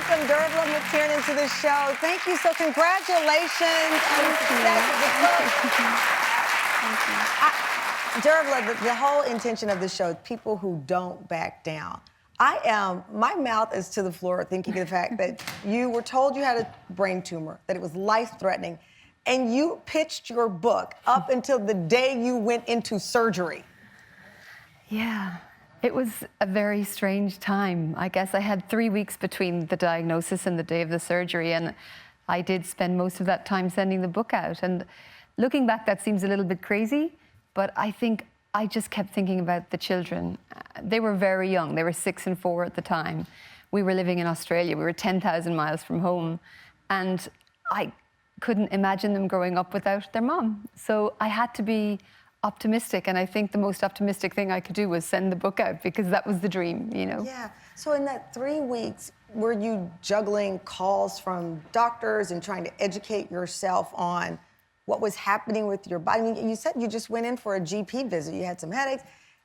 welcome Dervla McTiernan to the show. Thank you. So congratulations on the success of the book. Dervla, the whole intention of the show is people who don't back down. My mouth is to the floor thinking of the fact that you were told you had a brain tumor, that it was life-threatening, and you pitched your book up until the day you went into surgery. Yeah, it was a very strange time. I guess I had 3 weeks between the diagnosis and the day of the surgery, and I did spend most of that time sending the book out. And looking back, that seems a little bit crazy, but I think I just kept thinking about the children. They were very young. They were 6 and 4 at the time. We were living in Australia. We were 10,000 miles from home, and I couldn't imagine them growing up without their mom. So I had to be optimistic, and I think the most optimistic thing I could do was send the book out, because that was the dream, you know? Yeah. So in that 3 weeks, were you juggling calls from doctors and trying to educate yourself on what was happening with your body? I mean, you said you just went in for a GP visit. You had some headaches.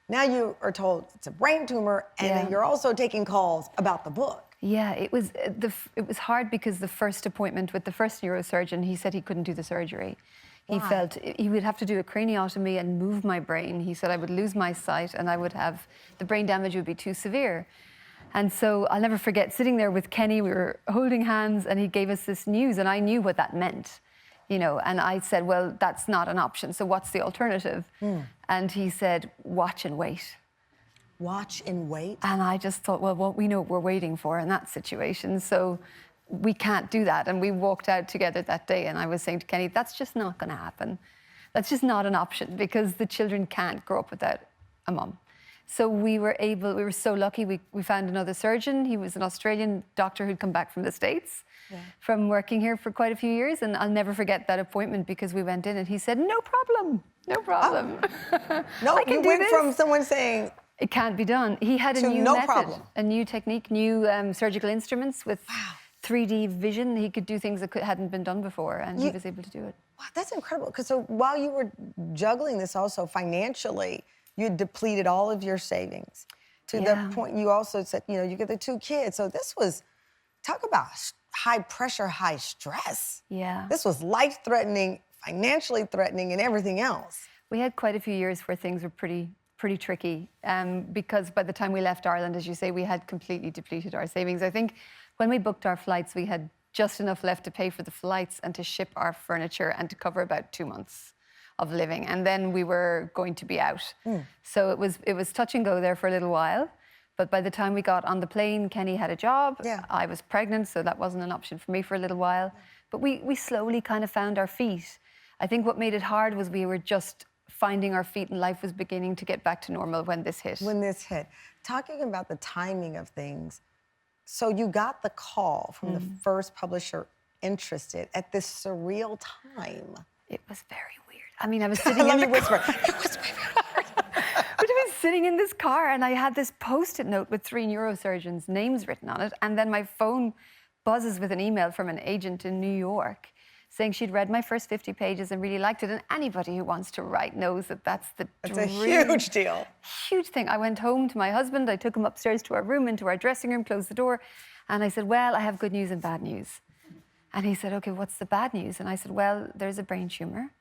Now you are told it's a brain tumor, and then you're also taking calls about the book. Yeah, it was hard, because the first appointment with the first neurosurgeon, he said he couldn't do the surgery. He felt he would have to do a craniotomy and move my brain. He said I would lose my sight, and the brain damage would be too severe. And so I'll never forget sitting there with Kenny. We were holding hands, and he gave us this news, and I knew what that meant, you know. And I said, well, that's not an option, so what's the alternative? And he said, watch and wait. Watch and wait? And I just thought, well, what we know what we're waiting for in that situation, so we can't do that. And we walked out together that day, and I was saying to Kenny, that's just not going to happen. That's just not an option, because the children can't grow up without a mum. So we were so lucky, we found another surgeon. He was an Australian doctor who'd come back from the States from working here for quite a few years. And I'll never forget that appointment, because we went in and he said, no problem, no problem. Oh. No, you went from someone saying, it can't be done. He had a new method, a new technique, new surgical instruments with 3D vision. He could do things that hadn't been done before, and he was able to do it. Wow, that's incredible. Because so while you were juggling this also financially, you had depleted all of your savings to the point you also said, you know, you get the 2 kids. So this was, talk about high pressure, high stress. Yeah. This was life-threatening, financially threatening, and everything else. We had quite a few years where things were pretty tricky, because by the time we left Ireland, as you say, we had completely depleted our savings. I think when we booked our flights, we had just enough left to pay for the flights and to ship our furniture and to cover about 2 months of living. And then we were going to be out. So it was touch and go there for a little while. But by the time we got on the plane, Kenny had a job. I was pregnant, so that wasn't an option for me for a little while. But we slowly kind of found our feet. I think what made it hard was we were just finding our feet, and life was beginning to get back to normal when this hit. When this hit. Talking about the timing of things, so you got the call from the first publisher interested at this surreal time. It was very weird. I mean, I was sitting in the whisper. But I was sitting in this car, and I had this Post-it note with 3 neurosurgeons' names written on it, and then my phone buzzes with an email from an agent in New York saying she'd read my first 50 pages and really liked it. And anybody who wants to write knows that that's the dream. It's a huge deal. Huge thing. I went home to my husband. I took him upstairs to our room, into our dressing room, closed the door. And I said, well, I have good news and bad news. And he said, OK, what's the bad news? And I said, well, there's a brain tumor,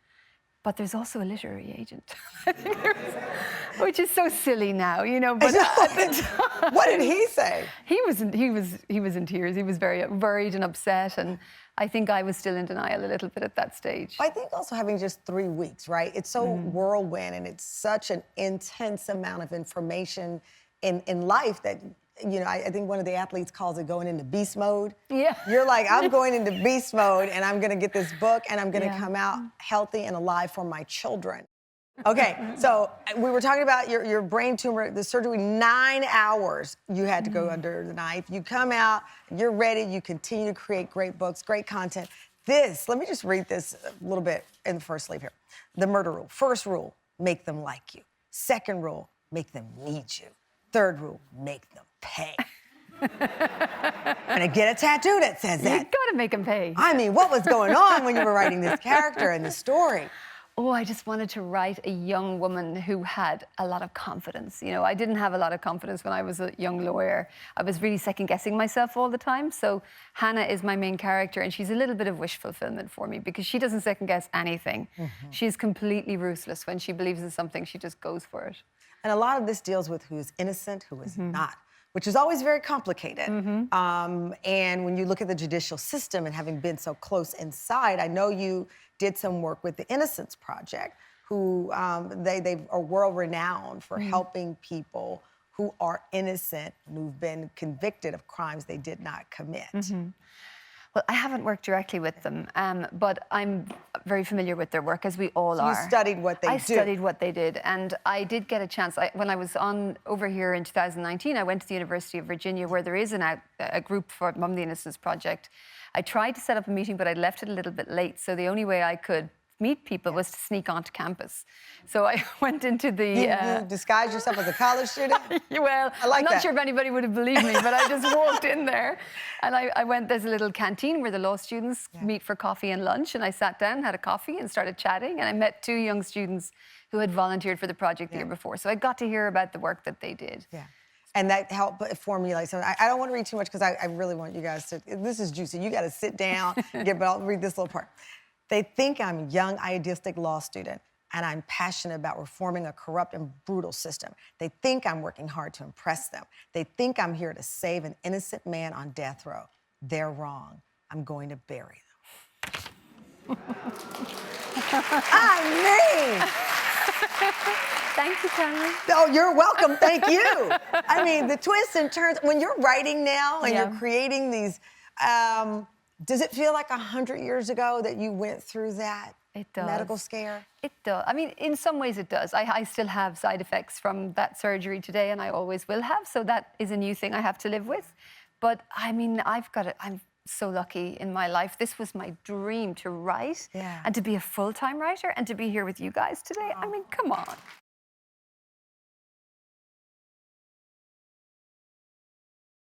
but there's also a literary agent. Which is so silly now, you know. But at the time, what did he say? He was in tears. He was very worried and upset, and I think I was still in denial a little bit at that stage. I think also having just 3 weeks, right? It's so whirlwind, and it's such an intense amount of information in life that, you know, I think one of the athletes calls it going into beast mode. Yeah. You're like, I'm going into beast mode, and I'm going to get this book, and I'm going to come out healthy and alive for my children. Okay, so we were talking about your brain tumor, the surgery, 9 hours you had to go under the knife. You come out, you're ready, you continue to create great books, great content. Let me just read this a little bit in the first sleeve here. The murder rule. First rule, make them like you. Second rule, make them need you. Third rule, make them pay. I'm gonna get a tattoo that says that. You gotta make them pay. I mean, what was going on when you were writing this character and the story? Oh, I just wanted to write a young woman who had a lot of confidence. You know, I didn't have a lot of confidence when I was a young lawyer. I was really second-guessing myself all the time. So Hannah is my main character, and she's a little bit of wish fulfillment for me because she doesn't second-guess anything. She's completely ruthless. When she believes in something, she just goes for it. And a lot of this deals with who is innocent, who is not, which is always very complicated. And when you look at the judicial system and having been so close inside, I know you did some work with the Innocence Project, who they are world-renowned for helping people who are innocent, who've been convicted of crimes they did not commit. Well, I haven't worked directly with them, but I'm very familiar with their work, as we all are. You studied what they do. I studied what they did, and I did get a chance. When I was over here in 2019, I went to the University of Virginia, where there is a group from the Innocence Project. I tried to set up a meeting, but I left it a little bit late, so the only way I could meet people was to sneak onto campus. So I went into the... You disguised yourself as a college student? Well, I'm not sure if anybody would have believed me, but I just walked in there. And I went, there's a little canteen where the law students meet for coffee and lunch, and I sat down, had a coffee, and started chatting, and I met 2 young students who had volunteered for the project the year before. So I got to hear about the work that they did. And that helped formulate something. I don't want to read too much because I really want you guys to... This is juicy. You got to sit down, but I'll read this little part. They think I'm a young, idealistic law student, and I'm passionate about reforming a corrupt and brutal system. They think I'm working hard to impress them. They think I'm here to save an innocent man on death row. They're wrong. I'm going to bury them. I mean... Thank you, Tamron. Oh, you're welcome. Thank you. I mean, the twists and turns. When you're writing now and you're creating these... does it feel like 100 years ago that you went through that medical scare? It does. I mean, in some ways it does. I still have side effects from that surgery today, and I always will have, so that is a new thing I have to live with. But, I mean, I'm so lucky in my life. This was my dream, to write and to be a full-time writer and to be here with you guys today. I mean, come on.